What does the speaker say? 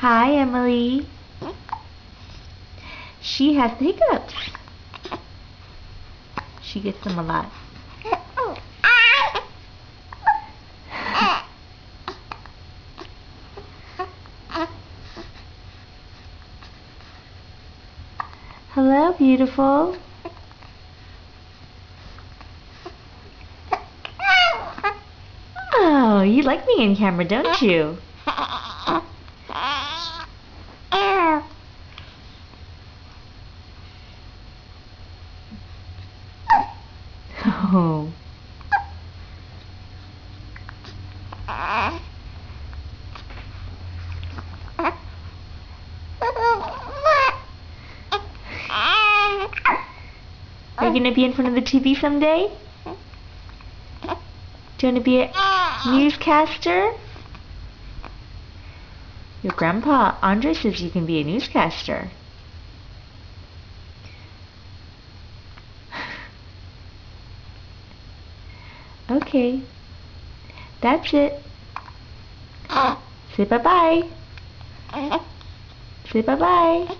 Hi, Emily. She has the hiccups. She gets them a lot. Hello, beautiful. Oh, you like me in camera, don't you? Oh. Are you going to be in front of the TV someday? Do you want to be a newscaster? Your grandpa, Andre, says you can be a newscaster. Okay. That's it. Say bye-bye. Say bye-bye.